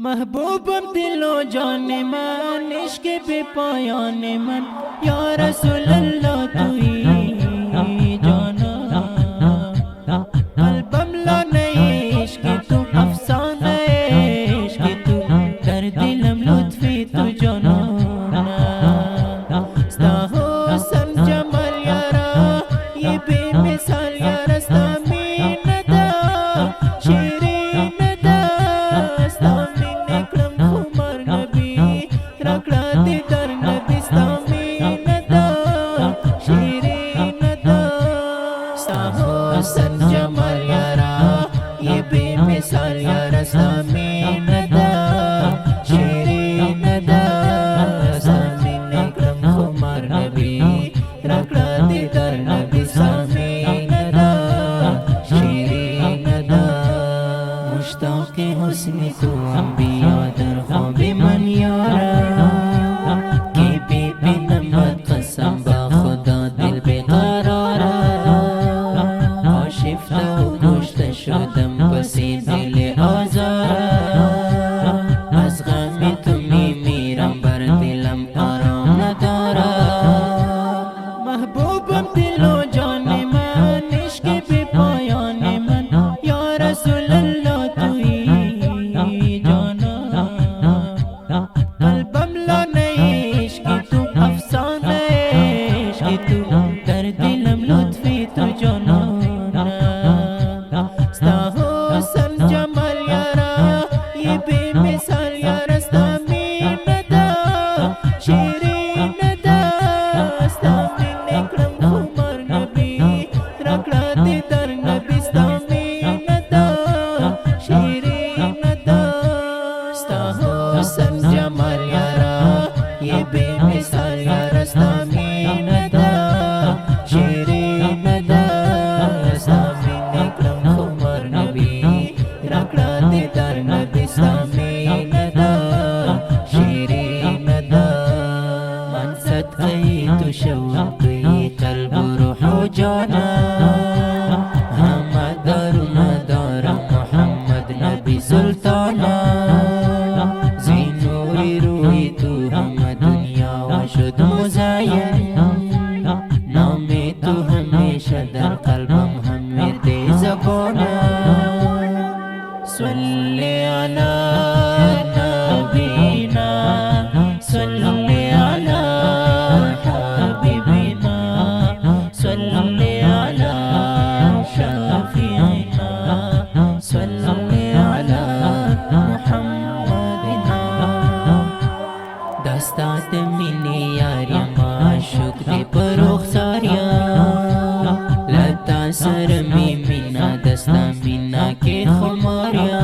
महबूबम दिलो जाने मन इश्क पे पायान मन या रसूल अल्लाह तू ही जाना कल्बम ला नहीं इश्क तू अफसाना इश्क तू कर दिलम लुत्फी तू जाना स्ताहो सन जमल यारा ये बेमिसाल यारा स्तामीन दा शीरीन दा स्तामीन इकरम खुमार नबी रगड़ा दे दर नबी स्तामीन दा शीरीन दा स्ताहो सन जमल यारा ये बेमिसाल यारा स्तामीन दा शीरीन दा स्तामीन इकरम खुमार नबी रगड़ा दे दर नबी स्तामीन दा शीरीन दा मुश्ताक़ हुस्न तू अंबिया दर ख्वाब मन यारा के बेबी नमत कसम बा खुदा दिल बेकरारा आशिफ्ता गोश्त शुदम बसी दिल आज़ारा az gami tumi miram bar dilam aram nadara महबूबम दिलो जाने मन इश्क पे पायान मन या रसूल अल्लाह तू ही जाना कल्बम ला नहीं इश्क तू अफसाना इश्क तू कर दिलम लुत्फी तू जाना स्ताहो सन जमल यारा ये बेमिसाल यारा स्तामीन दा शीरीन दा स्तामीन इकरम खुमार नबी रगड़ा दे दर नबी स्तामीन दा शीरीन दा स्ताहो सन जमल यारा ये बेमिसाल यारा स्तामीन दा शीरीन दा स्तामीन इकरम खुमार नबी रगड़ा दे दर नबी स्तामीन दा शीरीन दा मनसत गई तो शौक गई कल्ब रूह जाना हम दर मदार मोहम्मद नबी सुल्ताना ज़ीनूरी रूही तू हम दुनिया व शुद्ध मुज़य्यन नामे तू हमेशा दर कल्बम हमें दे ज़बाना सल्ले अला नबीना सल्ले अला हबीबिना सल्ले अला शफीना सल्ले अला मुहम्मदिना दस्तात मिली यारियां माशुक दे परुखसारियां लता सर में मीना दस्ता मीना के खुमारियां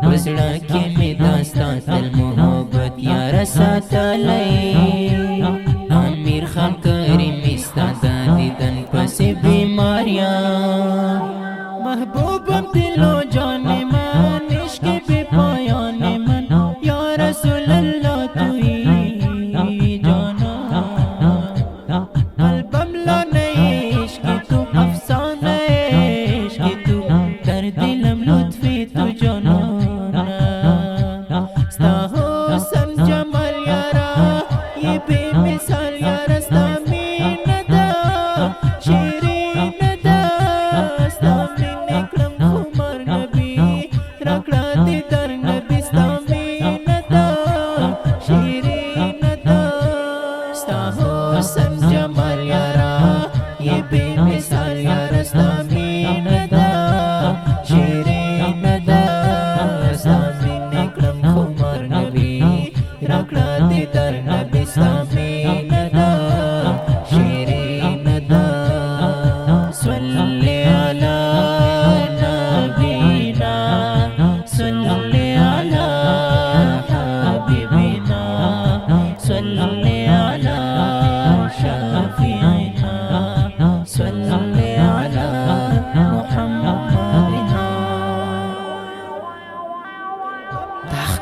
बसड़ा के में दास्ता तल मोहब्बत यारा सातलाई आमिर खान करीम इस्तादा दीदन पसे बीमारियां महबूबम दिलो जाने मन इश्क पे पायान मन या रसूल अल्लाह तू ही जाना कल्बम ला नहीं इश्क तू अफसाना इश्क तू कर दिलम लुत्फी तू जाना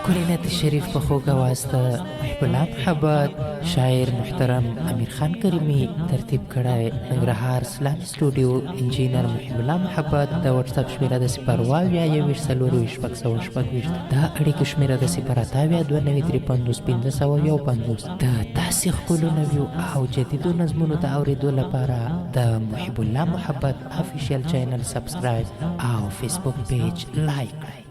ښکلی نعت شریف په خوږ اواز ته محب الله محبت شاعر محترم امیر خان کریمي ترتیب کړی. ننګرهار اسلامي سټوډیو انجینر محب الله محبت. د وټساپ شمېره د 0 واویا 21 څلور 626. د اړیکو شمېره د 0 اتاویا 2953 1551. د داسې ښکلو نویو او جدیدو نظمونو د اورېدو لپاره د محب الله محبت افیشیل چینل سبسکرایب او فیسبوک پیج لایک کړئ.